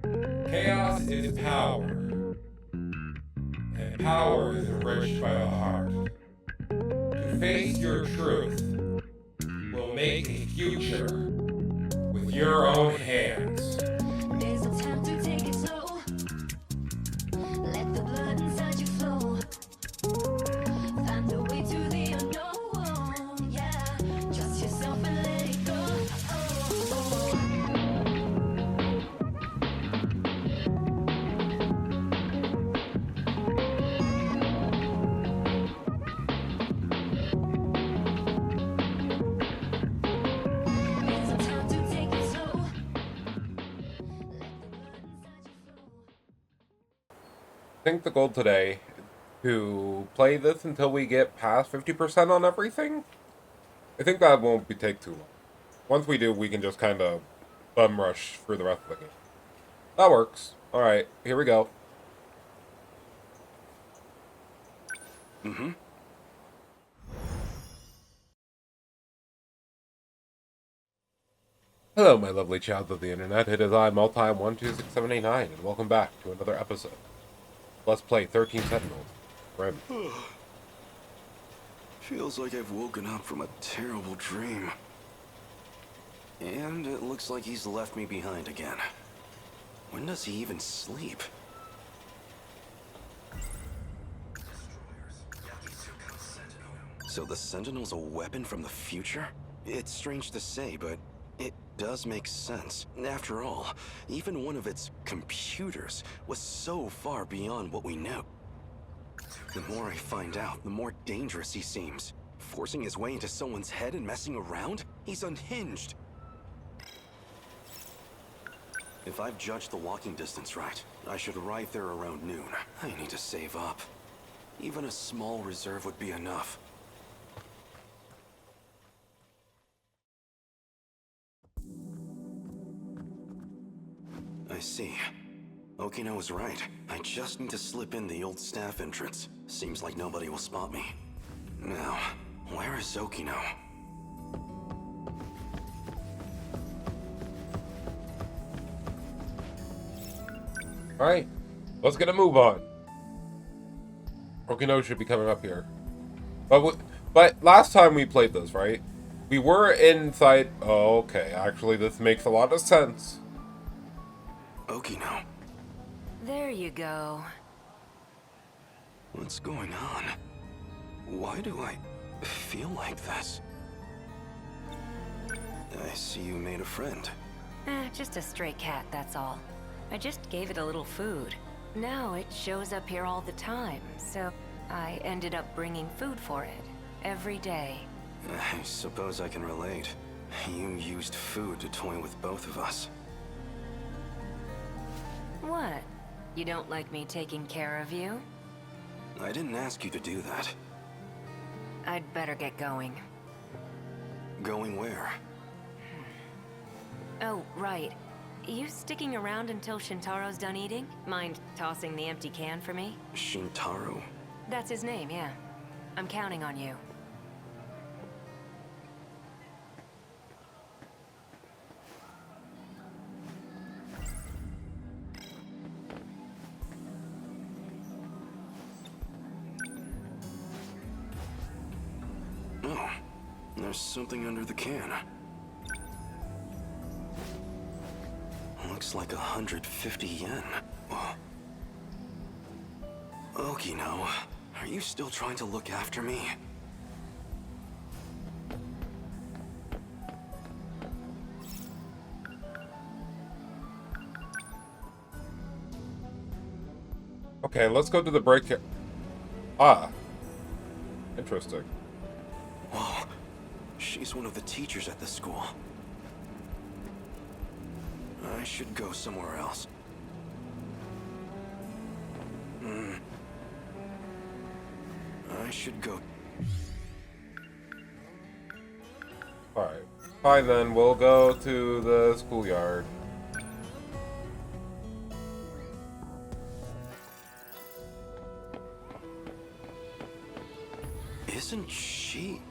Chaos is power, and power is enriched by the heart. To face your truth will make a future with your own hands. There's no time to take it slow. Let the blood inside you flow. Find a way to the unknown. Yeah, trust yourself and let it go. There's no time to take it slow. I think the goal today is to play this until we get past 50% on everything. I think that won't take too long. Once we do, we can just kind of bum rush through the rest of the game. That works. Alright, here we go. Hello, my lovely child of the internet. It is I, Multi126789, and welcome back to another episode. Let's play 13 Sentinels Rim. Feels like I've woken up from a terrible dream. And it looks like he's left me behind again. When does he even sleep? So the Sentinel's a weapon from the future? It's strange to say, but it does make sense. After all, even one of its computers was so far beyond what we knew. The more I find out, the more dangerous he seems. Forcing his way into someone's head and messing around? He's unhinged. If I've judged the walking distance right, I should arrive there around noon. I need to save up. Even a small reserve would be enough. I see. Okino was right. I just need to slip in the old staff entrance. Seems like nobody will spot me. Now, where is Okino? Alright, let's get a move on. Okino should be coming up here. But last time we played this, right? We were inside... Oh, okay. Actually, this makes a lot of sense. Okino, There you go. what's going on? Why do I feel like this? I see you made a friend. Just a stray cat, that's all. I just gave it a little food. Now it shows up here all the time, so I ended up bringing food for it. Every day. I suppose I can relate. You used food to toy with both of us. What? You don't like me taking care of you? I didn't ask you to do that. I'd better get going. Going where? Oh, right. You sticking around until Shintaro's done eating? Mind tossing the empty can for me? Shintaro? That's his name, yeah. I'm counting on you. Oh, there's something under the can. Looks like 150 yen. Oh. Okino, are you still trying to look after me? Okay, let's go to the break here. Ah. Interesting. Whoa, she's one of the teachers at the school. I should go somewhere else. I should go. Alright. Fine then, we'll go to the schoolyard. Isn't she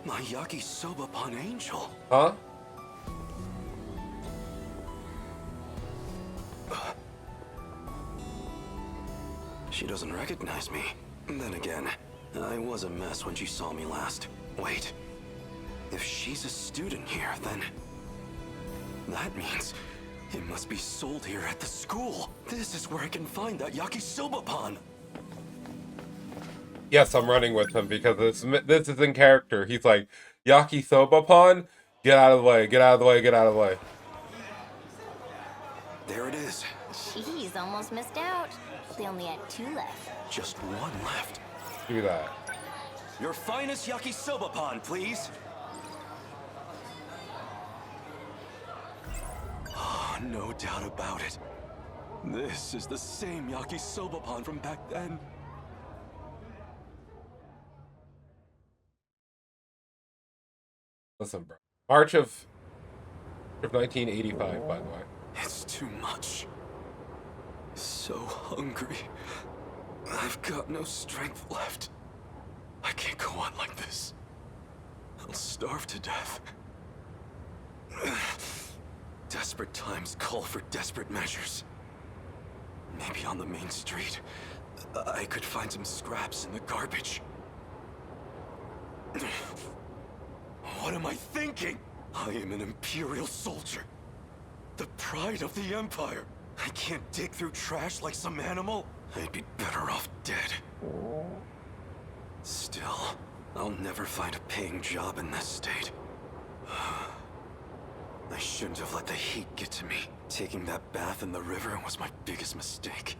my yakisoba-pan angel? Huh? She doesn't recognize me. Then again, I was a mess when she saw me last. Wait. If she's a student here, then... that means it must be sold here at the school. This is where I can find that yakisoba pan. Yes, I'm running with him because this is in character. He's like, yakisoba pan? Get out of the way, get out of the way, get out of the way. There it is. Jeez, almost missed out. They only had 2 left. Just one left. Do that. Your finest yakisoba pan, please. Oh, no doubt about it. This is the same yakisoba pan from back then. Listen, bro. March of 1985, by the way. It's too much. So hungry. I've got no strength left. I can't go on like this. I'll starve to death. Desperate times call for desperate measures. Maybe on the main street, I could find some scraps in the garbage. What am I thinking? I am an Imperial soldier. The pride of the Empire. I can't dig through trash like some animal. I'd be better off dead. Still, I'll never find a paying job in this state. I shouldn't have let the heat get to me. Taking that bath in the river was my biggest mistake.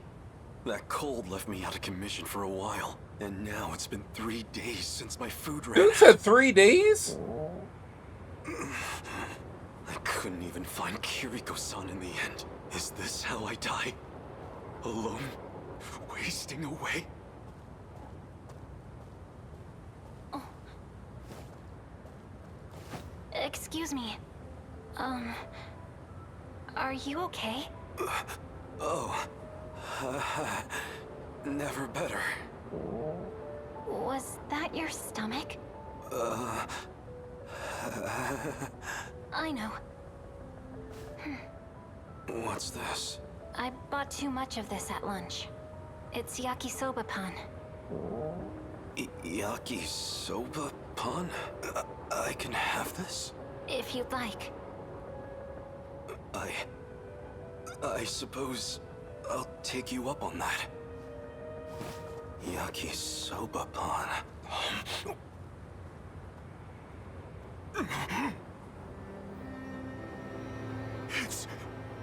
That cold left me out of commission for a while, and now it's been 3 days since my food ran Dude out. said 3 days? I couldn't even find Kiriko-san in the end. Is this how I die? Alone? Wasting away? Excuse me. Are you okay? Oh. Never better. Was that your stomach? I know. What's this? I bought too much of this at lunch. It's yakisoba pan. Yakisoba pan? I can have this? If you'd like. I suppose I'll take you up on that. Yakisoba pan. It's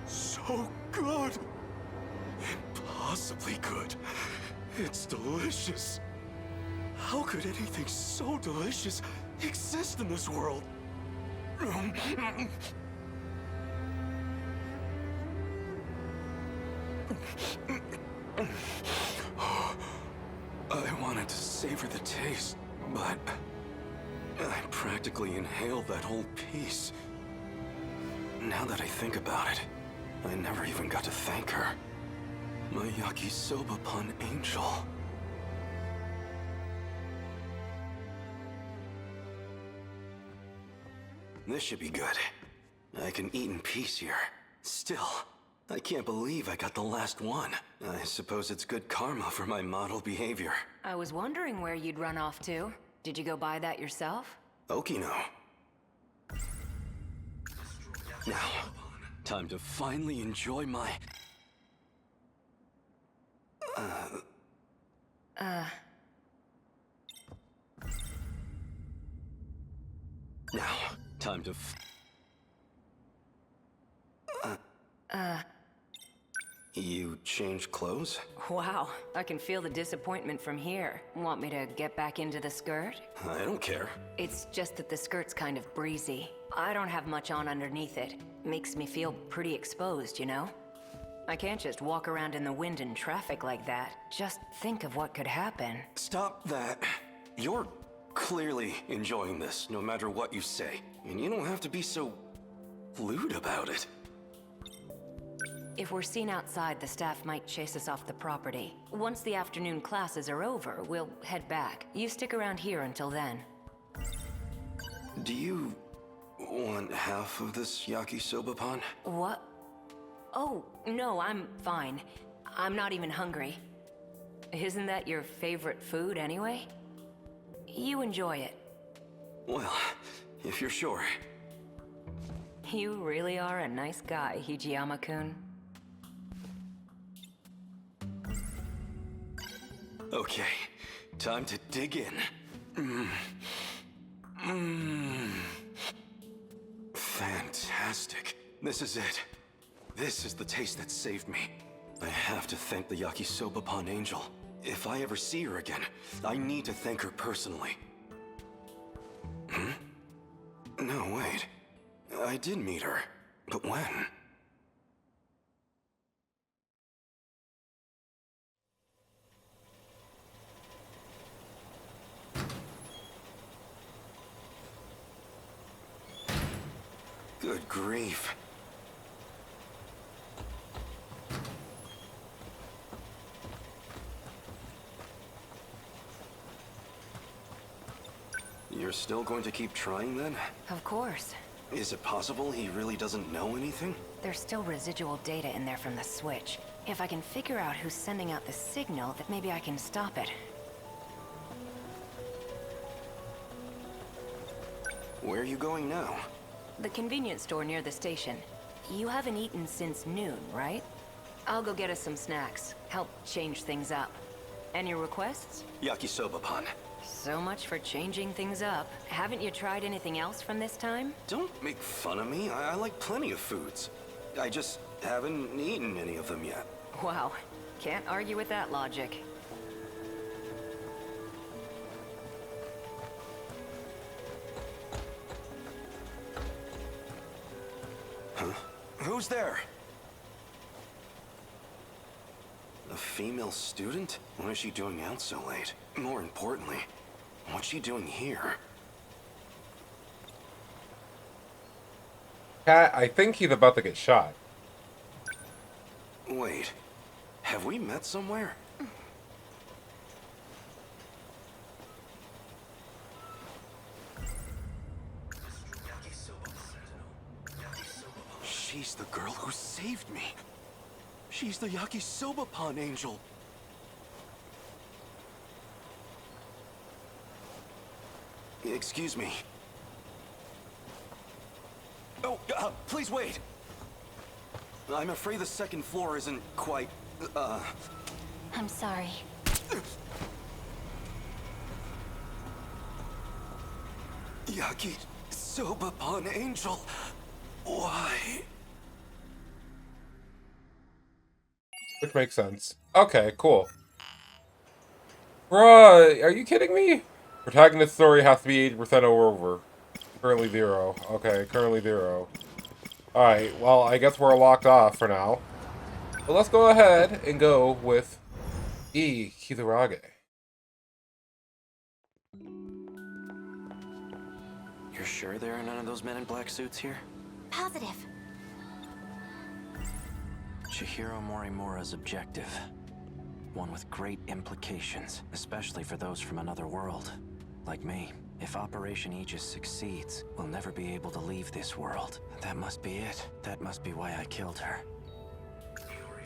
so good. Impossibly good. It's delicious. How could anything so delicious exist in this world? I wanted to savor the taste, but I practically inhaled that whole piece. Now that I think about it, I never even got to thank her. My yakisoba pan angel. This should be good. I can eat in peace here. Still, I can't believe I got the last one. I suppose it's good karma for my model behavior. I was wondering where you'd run off to. Did you go buy that yourself? Okino. Now, time to finally enjoy my... Now, time to... You changed clothes? Wow, I can feel the disappointment from here. Want me to get back into the skirt? I don't care. It's just that the skirt's kind of breezy. I don't have much on underneath it. Makes me feel pretty exposed, you know? I can't just walk around in the wind and traffic like that. Just think of what could happen. Stop that. You're clearly enjoying this, no matter what you say. And you don't have to be so lewd about it. If we're seen outside, the staff might chase us off the property. Once the afternoon classes are over, we'll head back. You stick around here until then. Do you want half of this yakisoba pan? What? Oh, no, I'm fine. I'm not even hungry. Isn't that your favorite food anyway? You enjoy it. Well, if you're sure. You really are a nice guy, Hijiyama-kun. Okay, time to dig in. Fantastic. This is it. This is the taste that saved me. I have to thank the Yakisoba Pond Angel. If I ever see her again, I need to thank her personally. No, wait. I did meet her. But when? Good grief. You're still going to keep trying then? Of course. Is it possible he really doesn't know anything? There's still residual data in there from the switch. If I can figure out who's sending out the signal, then maybe I can stop it. Where are you going now? The convenience store near the station. You haven't eaten since noon, right? I'll go get us some snacks. Help change things up. Any requests? Yakisoba Pond. So much for changing things up. Haven't you tried anything else from this time? Don't make fun of me. I like plenty of foods. I just haven't eaten any of them yet. Wow. Can't argue with that logic. Huh? Who's there? A female student? What is she doing out so late? More importantly, what's she doing here? Cat, I think he's about to get shot. Wait, have we met somewhere? She's the girl who saved me. She's the Yakisoba Pond Angel. Excuse me. Oh, please wait. I'm afraid the second floor isn't quite, I'm sorry. Yakisoba Pond Angel. Why? Which makes sense. Okay, cool. Bruh, are you kidding me? Protagonist story has to be 80% or over. Currently 0. Okay, currently 0. Alright, well, I guess we're locked off for now. But let's go ahead and go with E. Kizurage. You're sure there are none of those men in black suits here? Positive. Chihiro Morimura's objective. One with great implications, especially for those from another world. Like me. If Operation Aegis succeeds, we'll never be able to leave this world. That must be it. That must be why I killed her.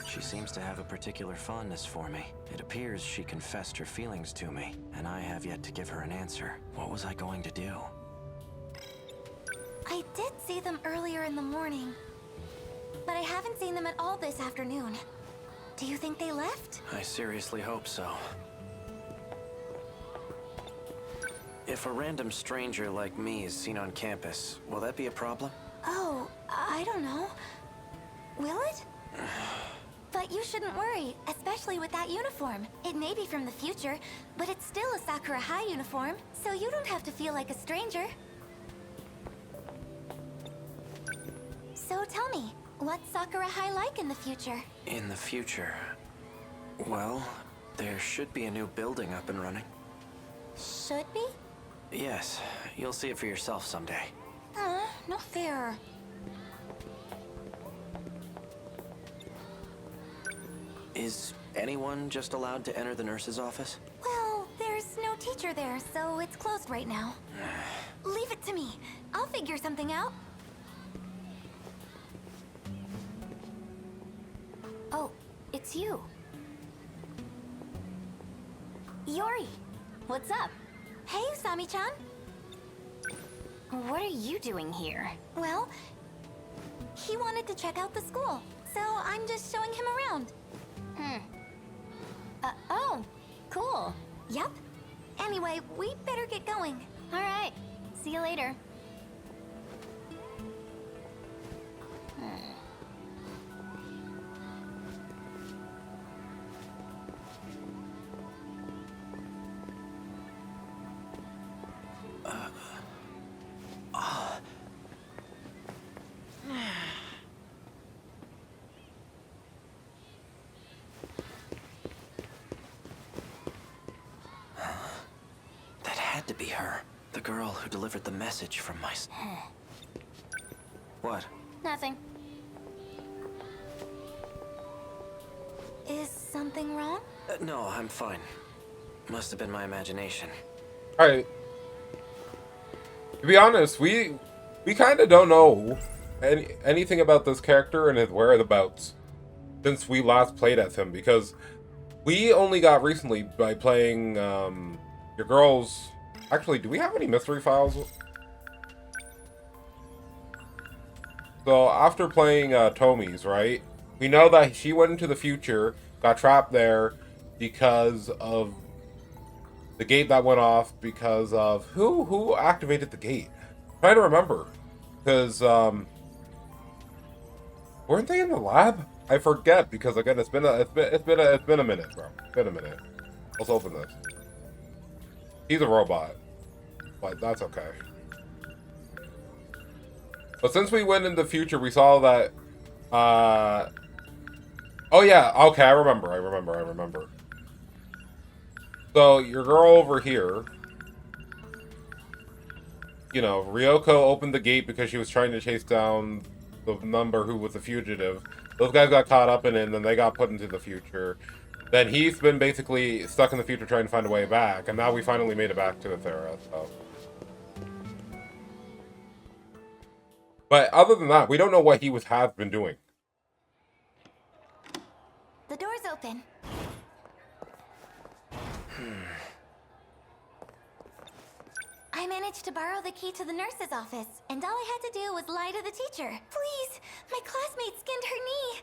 She seems to have a particular fondness for me. It appears she confessed her feelings to me, and I have yet to give her an answer. What was I going to do? I did see them earlier in the morning, but I haven't seen them at all this afternoon. Do you think they left? I seriously hope so. If a random stranger like me is seen on campus, will that be a problem? Oh, I don't know. Will it? But you shouldn't worry, especially with that uniform. It may be from the future, but it's still a Sakura High uniform, so you don't have to feel like a stranger. So tell me, what's Sakura High like in the future? In the future? Well, there should be a new building up and running. Should be? Yes, you'll see it for yourself someday. Not fair. Is anyone just allowed to enter the nurse's office? Well, there's no teacher there, so it's closed right now. Leave it to me. I'll figure something out. Oh, it's you. Yori, what's up? Hey, Usami-chan. What are you doing here? Well, he wanted to check out the school, so I'm just showing him around. Oh, cool. Yep. Anyway, we better get going. All right. See you later. That had to be her. The girl who delivered the message from my... What? Nothing. Is something wrong? No, I'm fine. Must have been my imagination. Alright. To be honest, we kind of don't know anything about this character and his whereabouts since we last played as him, because we only got recently by playing your girl's... Actually, do we have any mystery files? So, after playing Tomi's, right? We know that she went into the future, got trapped there because of the gate that went off because of... Who activated the gate? I'm trying to remember. Because, weren't they in the lab? I forget, because again, it's been a minute, bro. It's been a minute. Let's open this. He's a robot, but that's okay. But since we went in the future, we saw that. Oh yeah, okay, I remember. So your girl over here, you know, Ryoko opened the gate because she was trying to chase down the number who was the fugitive. Those guys got caught up in it, and then they got put into the future. Then he's been basically stuck in the future trying to find a way back, and now we finally made it back to Athera, so... But other than that, we don't know what he has been doing. The door's open. I managed to borrow the key to the nurse's office, and all I had to do was lie to the teacher. Please, my classmate skinned her knee.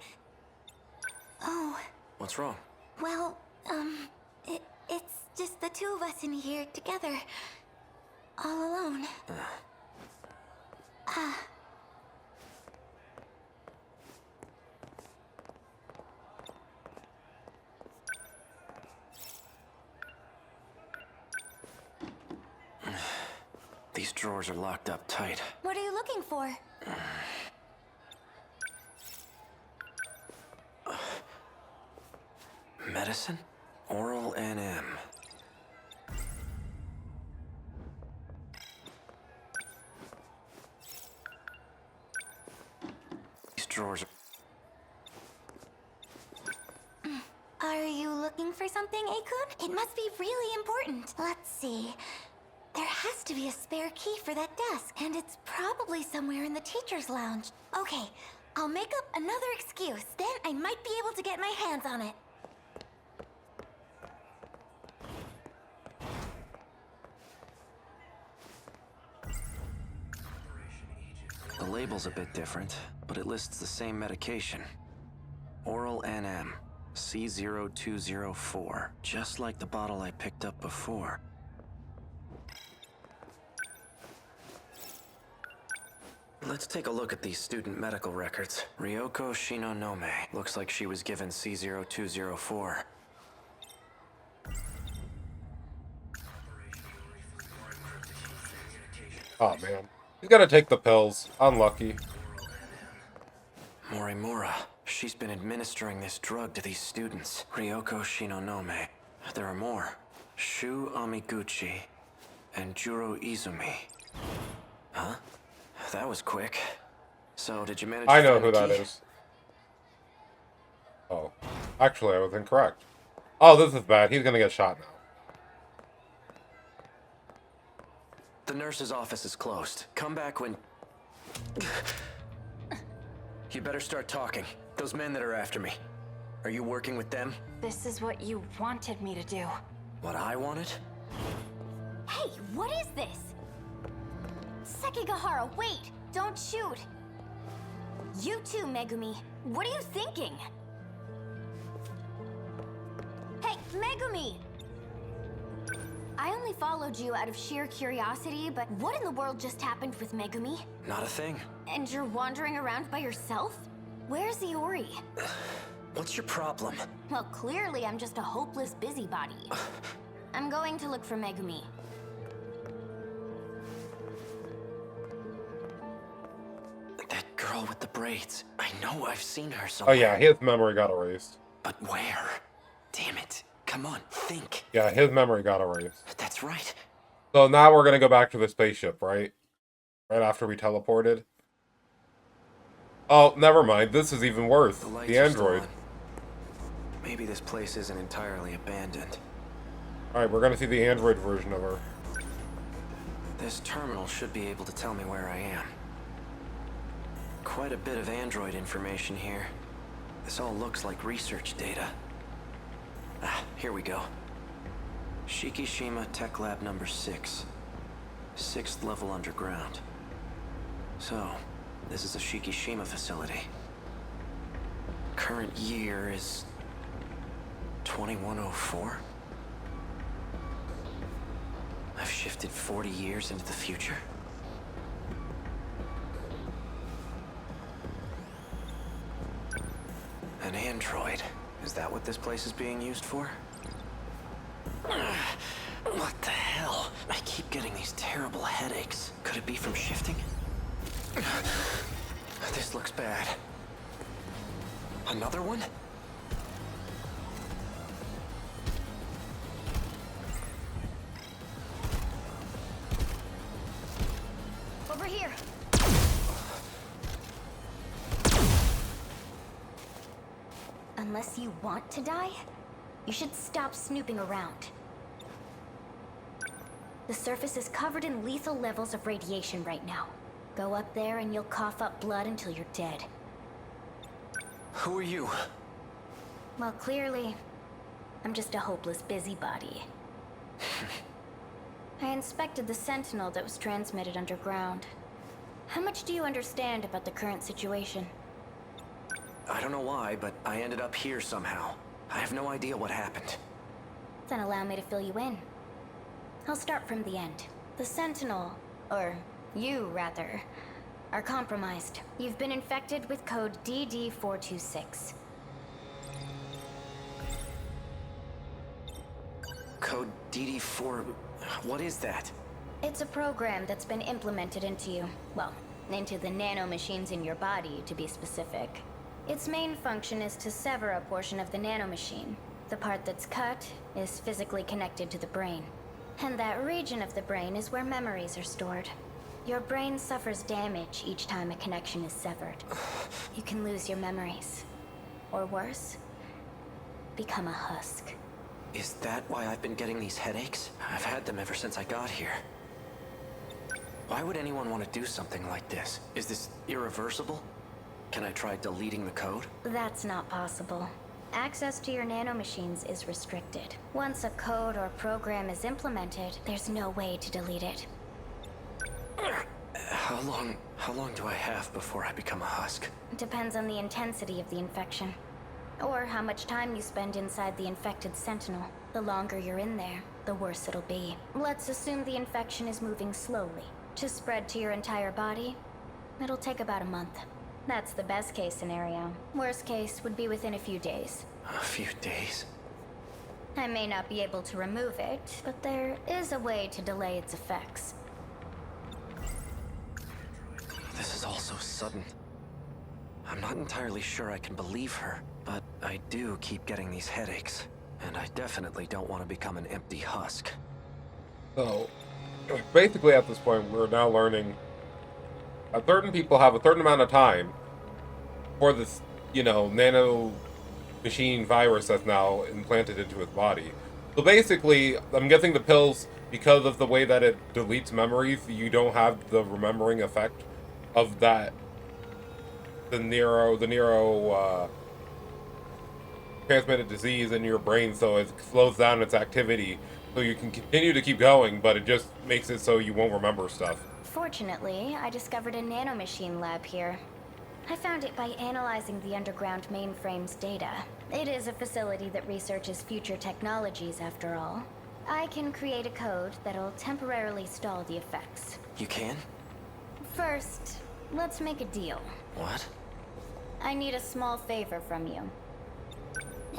Oh, What's wrong? well, it's just the two of us in here together. All alone. These drawers are locked up tight. What are you looking for? Medicine? Oral NM. These drawers are... Are you looking for something, Akun? It must be really important. Let's see. There has to be a spare key for that desk, and it's probably somewhere in the teacher's lounge. Okay, I'll make up another excuse. Then I might be able to get my hands on it. The label's a bit different, but it lists the same medication. Oral NM, C0204, just like the bottle I picked up before. Let's take a look at these student medical records. Ryoko Shinonome. Looks like she was given C0204. Oh man. He's gotta take the pills. Unlucky. Morimura. She's been administering this drug to these students. Ryoko Shinonome. There are more. Shu Amiguchi and Juro Izumi. Huh? That was quick. So, did you manage to I know find who the that key? is. Oh. Actually, I was incorrect. Oh, this is bad. He's gonna get shot now. The nurse's office is closed. Come back when... You better start talking. Those men that are after me. Are you working with them? This is what you wanted me to do. What I wanted? Hey, what is this? Sekigahara, wait! Don't shoot! You too, Megumi. What are you thinking? Hey, Megumi! I only followed you out of sheer curiosity, but what in the world just happened with Megumi? Not a thing. And you're wandering around by yourself? Where's Iori? What's your problem? Well, clearly I'm just a hopeless busybody. I'm going to look for Megumi. That girl with the braids. I know I've seen her Oh somewhere. yeah, his memory got erased. But where? Damn it. Come on, think. Yeah, his memory got erased. That's right. So now we're gonna go back to the spaceship, right? Right after we teleported. Oh, never mind. This is even worse. The lights The are still android. on. Maybe this place isn't entirely abandoned. Alright, we're gonna see the android version of her. This terminal should be able to tell me where I am. Quite a bit of android information here. This all looks like research data. Ah, here we go. Shikishima Tech Lab number 6. 6th level underground. So, this is a Shikishima facility. Current year is 2104. I've shifted 40 years into the future. An android. Is that what this place is being used for? What the hell? I keep getting these terrible headaches. Could it be from shifting? This looks bad. Another one? Over here! Unless you want to die, you should stop snooping around. The surface is covered in lethal levels of radiation right now. Go up there and you'll cough up blood until you're dead. Who are you? Well, clearly, I'm just a hopeless busybody. I inspected the Sentinel that was transmitted underground. How much do you understand about the current situation? I don't know why, but I ended up here somehow. I have no idea what happened. Then allow me to fill you in. I'll start from the end. The Sentinel, or you rather, are compromised. You've been infected with code DD426. Code DD4... What is that? It's a program that's been implemented into you. Well, into the nanomachines in your body, to be specific. Its main function is to sever a portion of the nanomachine. The part that's cut is physically connected to the brain. And that region of the brain is where memories are stored. Your brain suffers damage each time a connection is severed. You can lose your memories. Or worse, become a husk. Is that why I've been getting these headaches? I've had them ever since I got here. Why would anyone want to do something like this? Is this irreversible? Can I try deleting the code? That's not possible. Access to your nanomachines is restricted. Once a code or program is implemented, there's no way to delete it. How long do I have before I become a husk? It depends on the intensity of the infection. Or how much time you spend inside the infected Sentinel. The longer you're in there, the worse it'll be. Let's assume the infection is moving slowly. To spread to your entire body, it'll take about a month. That's the best case scenario. Worst case would be within a few days. A few days? I may not be able to remove it, but there is a way to delay its effects. This is all so sudden. I'm not entirely sure I can believe her, but I do keep getting these headaches. And I definitely don't want to become an empty husk. So, basically at this point, we're now learning that certain people have a certain amount of time for this, nano machine virus that's now implanted into his body. So basically, I'm guessing the pills, because of the way that it deletes memories, you don't have the remembering effect of that, the neuro transmitted disease in your brain, so it slows down its activity, so you can continue to keep going, but it just makes it so you won't remember stuff. Fortunately, I discovered a nanomachine lab here. I found it by analyzing the underground mainframe's data. It is a facility that researches future technologies, after all. I can create a code that'll temporarily stall the effects. You can? First, let's make a deal. What? I need a small favor from you.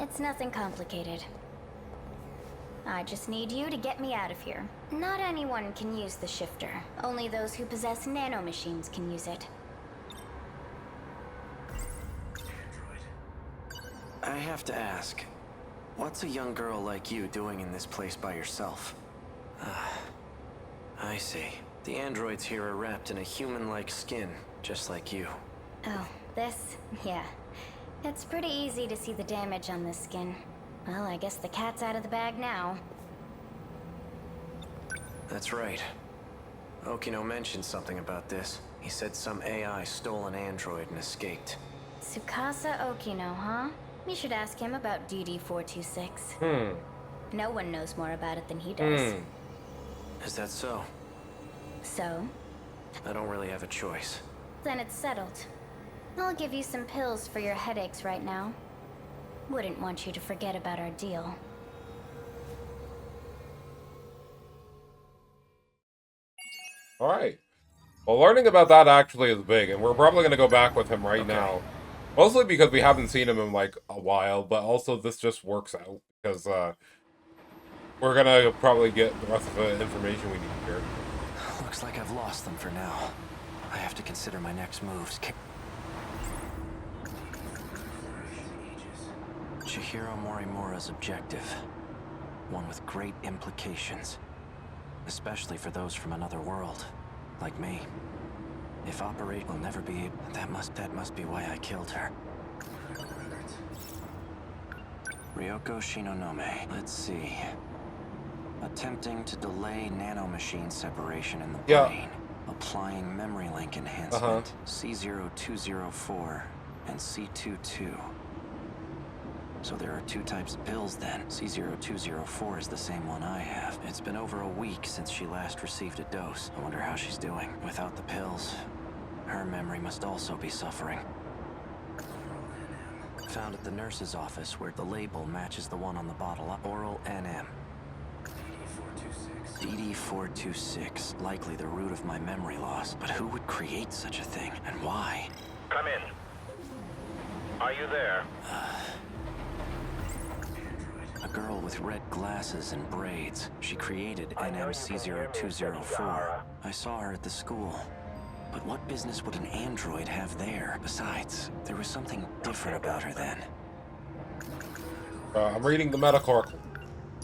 It's nothing complicated. I just need you to get me out of here. Not anyone can use the shifter. Only those who possess nanomachines can use it. I have to ask, what's a young girl like you doing in this place by yourself? I see. The androids here are wrapped in a human-like skin, just like you. Oh, this? Yeah. It's pretty easy to see the damage on this skin. Well, I guess the cat's out of the bag now. That's right. Okino mentioned something about this. He said some AI stole an android and escaped. Tsukasa Okino, huh? You should ask him about DD-426. No one knows more about it than he does. Is that so? So? I don't really have a choice. Then it's settled. I'll give you some pills for your headaches right now. Wouldn't want you to forget about our deal. Alright. Well, learning about that actually is big, and we're probably going to go back with him right now. Mostly because we haven't seen him in, like, a while, but also this just works out, because, we're going to probably get the rest of the information we need here. Looks like I've lost them for now. I have to consider my next moves. Chihiro Morimura's objective. One with great implications. Especially for those from another world, like me. If Operate will never be able... That must be why I killed her. Ryoko Shinonome. Let's see. Attempting to delay nanomachine separation in the brain. Applying memory link enhancement. C0204 and C22. So there are two types of pills then. C0204 is the same one I have. It's been over a week since she last received a dose. I wonder how she's doing. Without the pills, her memory must also be suffering. Found at the nurse's office where the label matches the one on the bottle. Oral NM. DD-426. Likely the root of my memory loss. But who would create such a thing? And why? Come in. Are you there? A girl with red glasses and braids. She created NMC0204. I saw her at the school. But what business would an android have there? Besides, there was something different about her then. I'm reading the medical.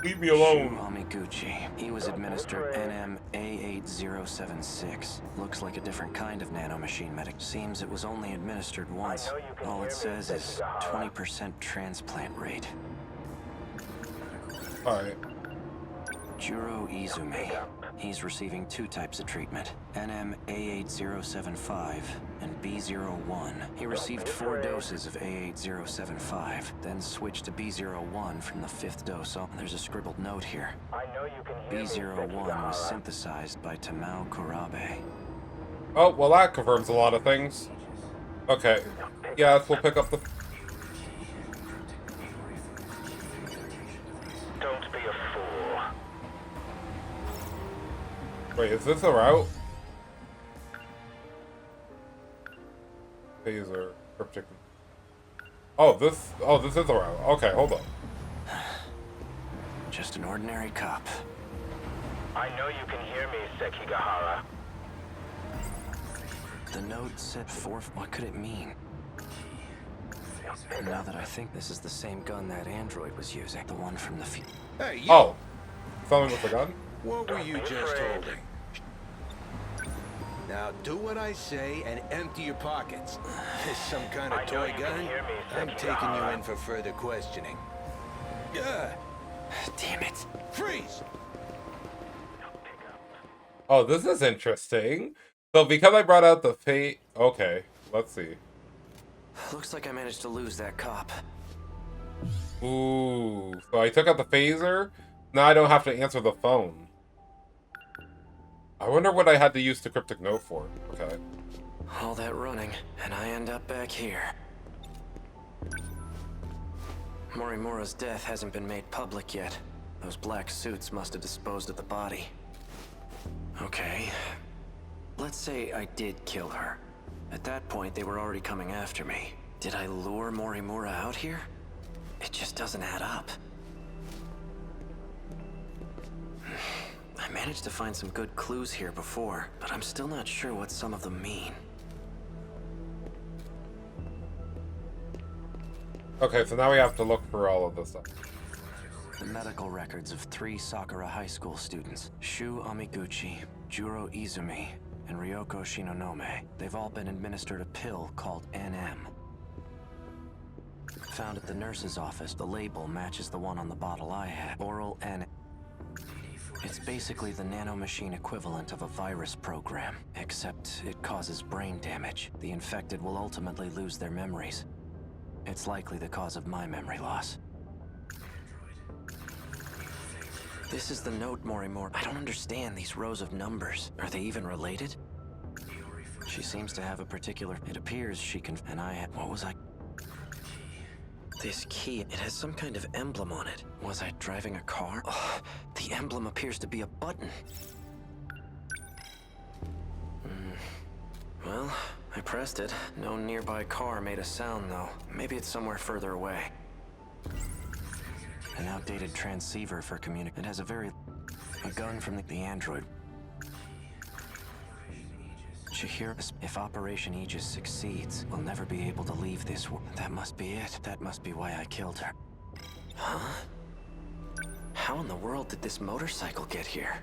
Leave me alone. Shu Amiguchi. He was administered NM-A8076. Looks like a different kind of nanomachine medic. Seems it was only administered once. All it says is 20% transplant rate. Alright. Juro Izumi. He's receiving two types of treatment. NM-A8075 and B01. He received 4 doses of A8075, then switched to B01 from the 5th dose. Oh, there's a scribbled note here. B01 was synthesized by Tamao Kurabe. Oh, well that confirms a lot of things. Okay. Yes, we'll pick up the... Don't be a fool. Wait, is this a route? Phaser, cryptic... Oh, this is a route. Okay, hold on. Just an ordinary cop. I know you can hear me, Sekigahara. The note said 4... What could it mean? Now that I think this is the same gun that android was using. The one from the Hey, you! Oh! Someone with a gun? What were you just holding? Now do what I say and empty your pockets. This some kind of toy gun? I'm taking you in for further questioning. Damn it. Freeze! Oh, this is interesting. So because I brought out the Okay, let's see. Looks like I managed to lose that cop. Ooh, so I took out the phaser. Now I don't have to answer the phone. I wonder what I had to use the cryptic note for. Okay. All that running, and I end up back here. Morimura's death hasn't been made public yet. Those black suits must have disposed of the body. Okay. Let's say I did kill her. At that point, they were already coming after me. Did I lure Morimura out here? It just doesn't add up. I managed to find some good clues here before, but I'm still not sure what some of them mean. Okay, so now we have to look for all of this stuff. The medical records of 3 Sakura High School students, Shu Amiguchi, Juro Izumi, and Ryoko Shinonome. They've all been administered a pill called NM. Found at the nurse's office, the label matches the one on the bottle I had. Oral N. It's basically the nanomachine equivalent of a virus program, except it causes brain damage. The infected will ultimately lose their memories. It's likely the cause of my memory loss. This is the note, Morimura. I don't understand these rows of numbers. Are they even related? She seems to have a particular... It appears she can... And I had... What was I... This key, it has some kind of emblem on it. Was I driving a car? Oh, the emblem appears to be a button. Well, I pressed it. No nearby car made a sound, though. Maybe it's somewhere further away. An outdated transceiver for It has a gun from the android. Chihiro, if Operation Aegis succeeds, we'll never be able to leave this. That must be it. That must be why I killed her. Huh? How in the world did this motorcycle get here?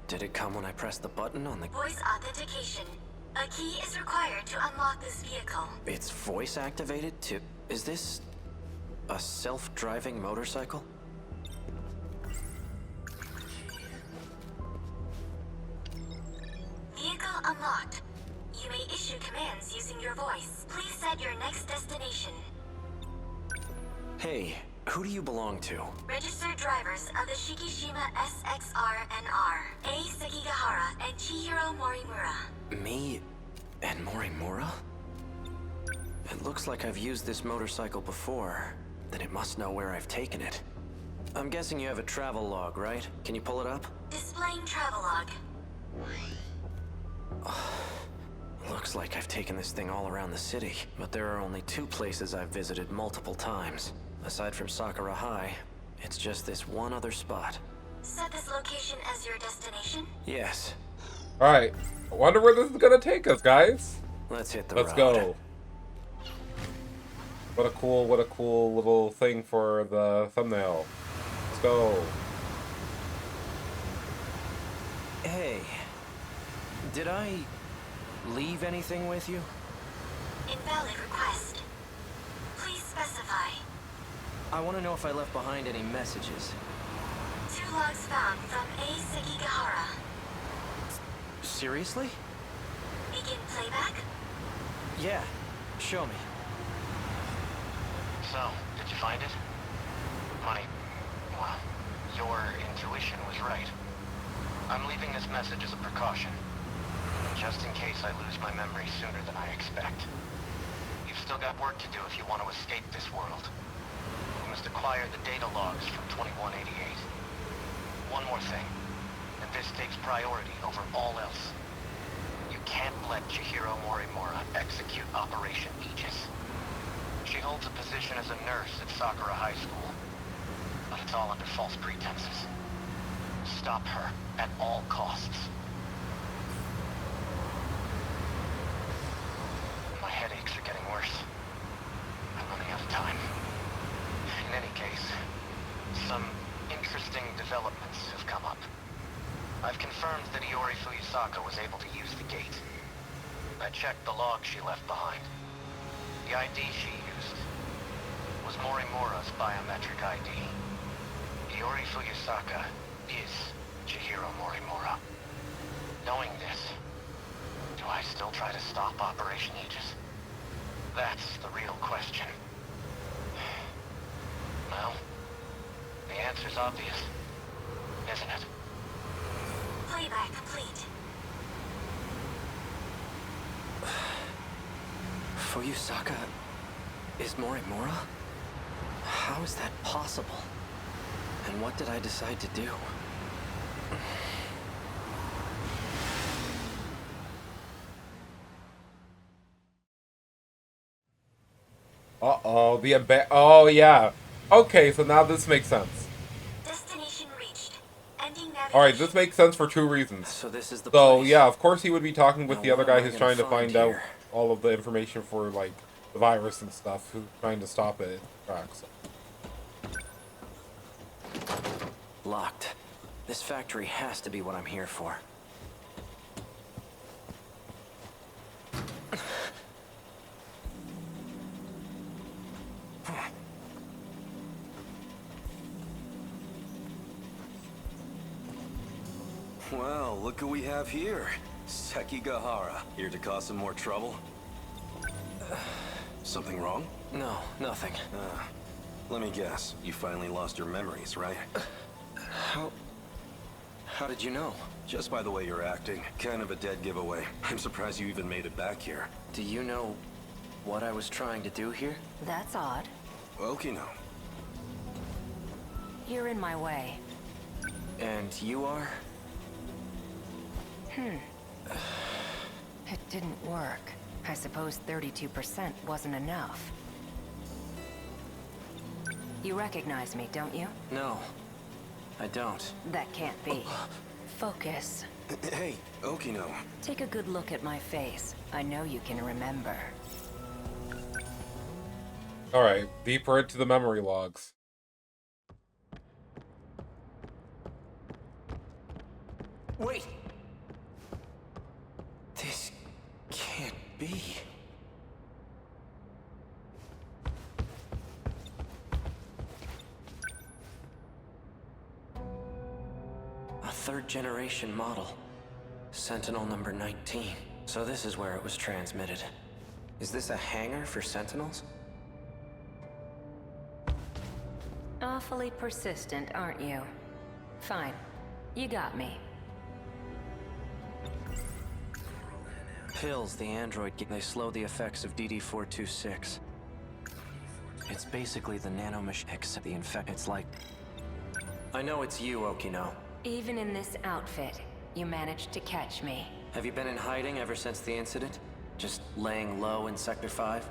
Did it come when I pressed the button on the... Voice authentication. A key is required to unlock this vehicle. It's voice activated to... Is this... a self-driving motorcycle? Vehicle unlocked. You may issue commands using your voice. Please set your next destination. Hey, who do you belong to? Registered drivers of the Shikishima SXR-NR, A. Sekigahara and Chihiro Morimura. Me and Morimura? It looks like I've used this motorcycle before. Then it must know where I've taken it. I'm guessing you have a travel log, right? Can you pull it up? Displaying travelogue. Looks like I've taken this thing all around the city, but there are only 2 places I've visited multiple times. Aside from Sakura High, it's just this one other spot. Set this location as your destination? Yes. Alright, I wonder where this is gonna take us, guys. Let's hit the Let's road. go. What a cool little thing for the thumbnail. Let's go. Hey, did I leave anything with you? Invalid request. Please specify. I want to know if I left behind any messages. 2 logs found from A. Sekigahara. Seriously? Begin playback? Yeah, show me. So, did you find it? Well, your intuition was right. I'm leaving this message as a precaution, just in case I lose my memory sooner than I expect. You've still got work to do if you want to escape this world. You must acquire the data logs from 2188. One more thing, and this takes priority over all else. You can't let Chihiro Morimura execute Operation Aegis. She holds a position as a nurse at Sakura High School, but it's all under false pretenses. Stop her at all costs. My headaches are getting worse. I'm running out of time. In any case, some interesting developments have come up. I've confirmed that Iori Fuyusaka was able to use the gate. I checked the log she left behind. The ID she used was Morimura's biometric ID. Iori Fuyusaka is Chihiro Morimura. Knowing this, do I still try to stop Operation Aegis? That's the real question. obvious, isn't it? Playback complete. Fuyusaka is Morimura? How is that possible? And what did I decide to do? Uh-oh, oh, yeah. Okay, so now this makes sense. Destination reached. Ending navigation. Alright, this makes sense for two reasons. So this is the So, place. yeah, of course he would be talking with Now the other what am guy I who's gonna trying to find find out here? all of the information for, like, the virus and stuff, who's trying to stop it. So. Locked. This factory has to be what I'm here for. Well, look who we have here. Sekigahara. Here to cause some more trouble? Something wrong? No, nothing. Let me guess. You finally lost your memories, right? How did you know? Just by the way you're acting. Kind of a dead giveaway. I'm surprised you even made it back here. Do you know what I was trying to do here? That's odd. Okino. You're in my way. And you are? It didn't work. I suppose 32% wasn't enough. You recognize me, don't you? No, I don't. That can't be. Focus. Hey, Okino. Take a good look at my face. I know you can remember. Alright, deeper into the memory logs. Wait! This can't be. A third-generation model. Sentinel number 19. So this is where it was transmitted. Is this a hangar for Sentinels? Awfully persistent, aren't you? Fine. You got me. Pills the android they slow the effects of DD-426. It's basically the nanomachine except the infect. It's like... I know it's you, Okino. Even in this outfit, you managed to catch me. Have you been in hiding ever since the incident? Just laying low in Sector 5?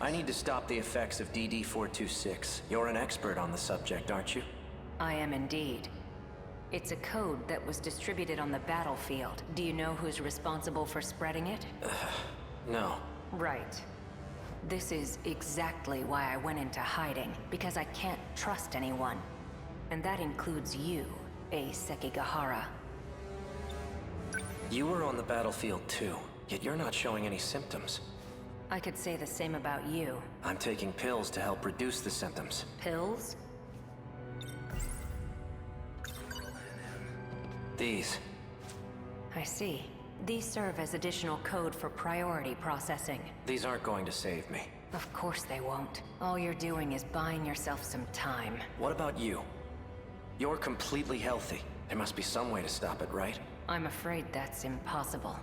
I need to stop the effects of DD-426. You're an expert on the subject, aren't you? I am indeed. It's a code that was distributed on the battlefield. Do you know who's responsible for spreading it? No. Right. This is exactly why I went into hiding, because I can't trust anyone. And that includes you, Sekigahara. You were on the battlefield too, yet you're not showing any symptoms. I could say the same about you. I'm taking pills to help reduce the symptoms. Pills? These. I see. These serve as additional code for priority processing. These aren't going to save me. Of course they won't. All you're doing is buying yourself some time. What about you? You're completely healthy. There must be some way to stop it, right? I'm afraid that's impossible.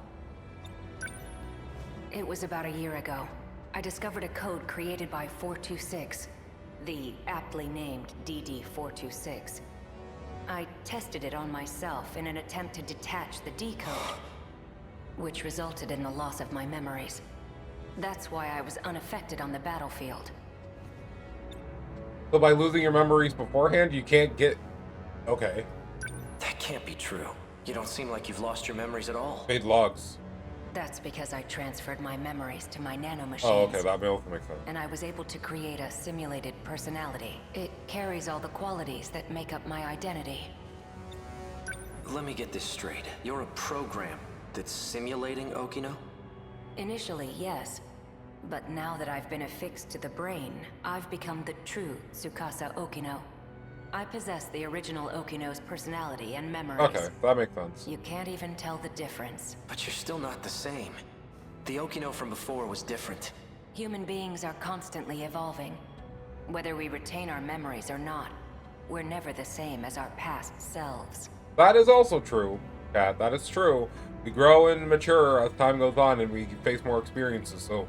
It was about a year ago. I discovered a code created by 426, the aptly named DD-426. I tested it on myself in an attempt to detach the decode, which resulted in the loss of my memories. That's why I was unaffected on the battlefield. So by losing your memories beforehand, you can't get... Okay. That can't be true. You don't seem like you've lost your memories at all. Made logs. That's because I transferred my memories to my nanomachines. Oh, okay, that makes sense. And I was able to create a simulated personality. It carries all the qualities that make up my identity. Let me get this straight. You're a program that's simulating Okino? Initially, yes. But now that I've been affixed to the brain, I've become the true Tsukasa Okino. I possess the original Okino's personality and memories. Okay, that makes sense. You can't even tell the difference. But you're still not the same. The Okino from before was different. Human beings are constantly evolving. Whether we retain our memories or not, we're never the same as our past selves. That is also true, Kat. That is true. We grow and mature as time goes on, and we face more experiences. So,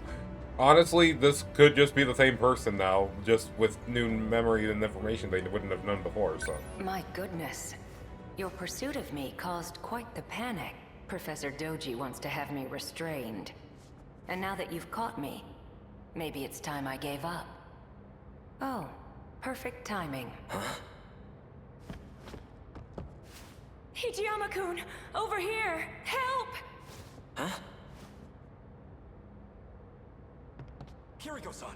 honestly, this could just be the same person now, just with new memory and information they wouldn't have known before. So, My goodness. Your pursuit of me caused quite the panic. Professor Doji wants to have me restrained. And now that you've caught me, maybe it's time I gave up. Oh, perfect timing. Huh? Hijiyama-kun, over here! Help! Huh? Kiriko-san!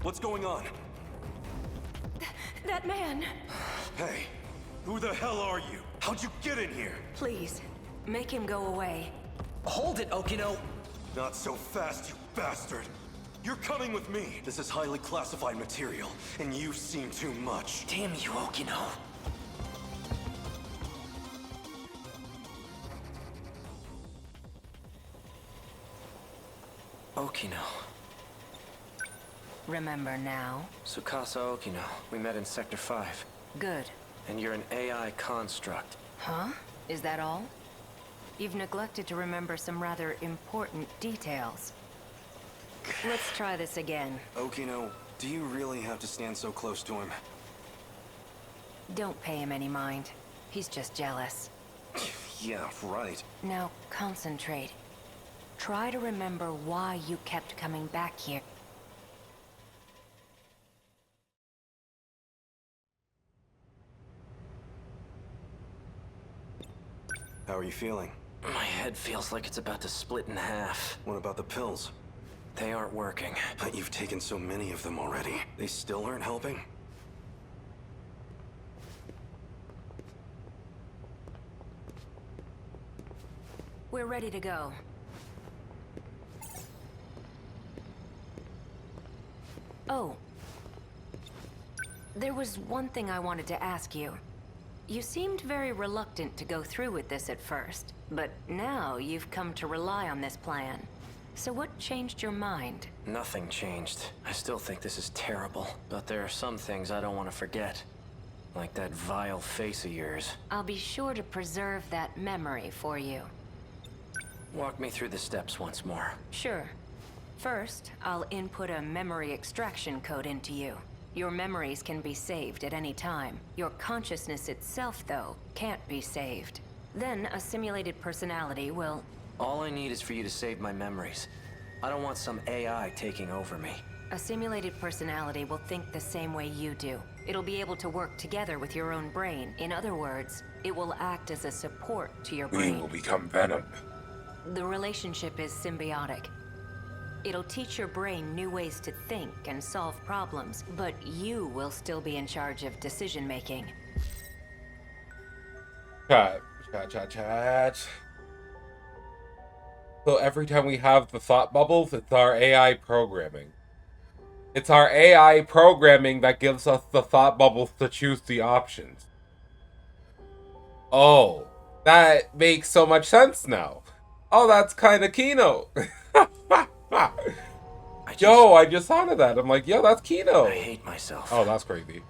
What's going on? That man! Hey, who the hell are you? How'd you get in here? Please, make him go away. Hold it, Okino! Not so fast, you bastard! You're coming with me! This is highly classified material, and you've seen too much. Damn you, Okino! Okino. Remember now? Tsukasa Okino. We met in Sector 5. Good. And you're an AI construct. Huh? Is that all? You've neglected to remember some rather important details. Let's try this again. Okino, do you really have to stand so close to him? Don't pay him any mind. He's just jealous. Yeah, right. Now concentrate. Try to remember why you kept coming back here. How are you feeling? My head feels like it's about to split in half. What about the pills? They aren't working. But you've taken so many of them already. They still aren't helping? We're ready to go. Oh. There was one thing I wanted to ask you. You seemed very reluctant to go through with this at first, but now you've come to rely on this plan. So what changed your mind? Nothing changed. I still think this is terrible, but there are some things I don't want to forget. Like that vile face of yours. I'll be sure to preserve that memory for you. Walk me through the steps once more. Sure. First, I'll input a memory extraction code into you. Your memories can be saved at any time. Your consciousness itself, though, can't be saved. Then a simulated personality will... All I need is for you to save my memories. I don't want some AI taking over me. A simulated personality will think the same way you do. It'll be able to work together with your own brain. In other words, it will act as a support to your brain. we will become Venom. The relationship is symbiotic. It'll teach your brain new ways to think and solve problems, but you will still be in charge of decision-making. Chat. So every time we have the thought bubbles, it's our AI programming. It's our AI programming that gives us the thought bubbles to choose the options. Oh, that makes so much sense now. Oh, that's kind of Kino. I just thought of that. I'm like, yo, that's Kino. I hate myself. Oh, that's crazy.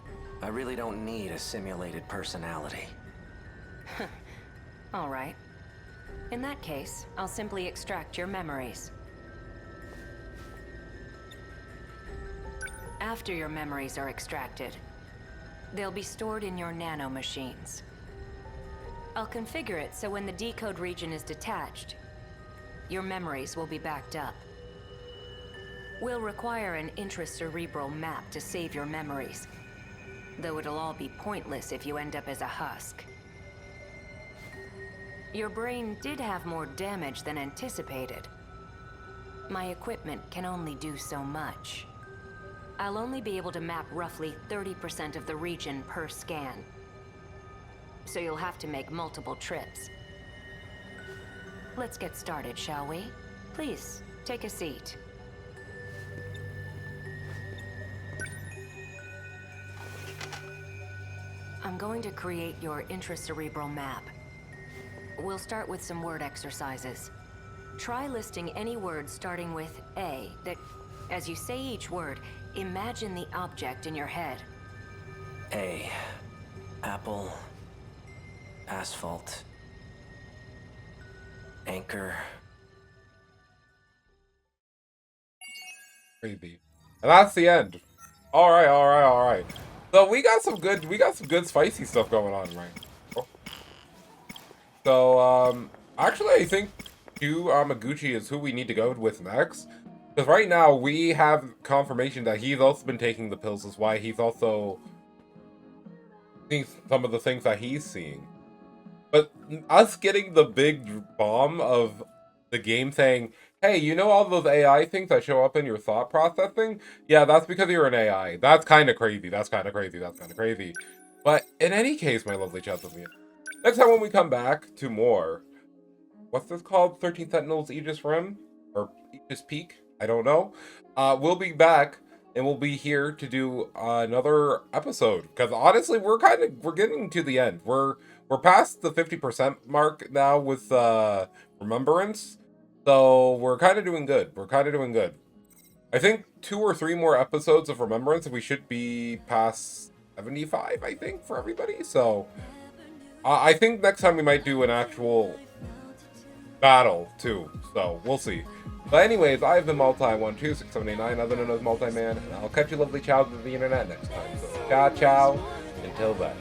I really don't need a simulated personality. All right. In that case, I'll simply extract your memories. After your memories are extracted, they'll be stored in your nanomachines. I'll configure it so when the decode region is detached, your memories will be backed up. We'll require an intracerebral map to save your memories, though it'll all be pointless if you end up as a husk. Your brain did have more damage than anticipated. My equipment can only do so much. I'll only be able to map roughly 30% of the region per scan. So you'll have to make multiple trips. Let's get started, shall we? Please, take a seat. I'm going to create your intracerebral map. We'll start with some word exercises. try listing any word starting with A that, as you say each word, imagine the object in your head. A. Apple. Asphalt. Anchor. Crazy. And that's the end. Alright, alright, alright. So we got some good spicy stuff going on right now. So, actually I think Q Amaguchi is who we need to go with next. Because right now we have confirmation that he's also been taking the pills, is why he's also seeing some of the things that he's seeing. But us getting the big bomb of the game saying, hey, you know all those AI things that show up in your thought processing? Yeah, that's because you're an AI. That's kind of crazy. That's kind of crazy. That's kind of crazy. But in any case, my lovely Chelsea, next time when we come back to more, what's this called? 13 Sentinels Aegis Rim? Or Aegis Peak? I don't know. We'll be back, and we'll be here to do another episode. Because honestly, we're getting to the end. We're past the 50% mark now with Remembrance. So we're kind of doing good. We're kind of doing good. I think 2 or 3 more episodes of Remembrance, we should be past 75, I think, for everybody. So I think next time we might do an actual battle, too. So we'll see. But anyways, I've been Multi12678, other known as Multi-Man, and I'll catch you lovely chows of the internet next time. So ciao, ciao. Until then.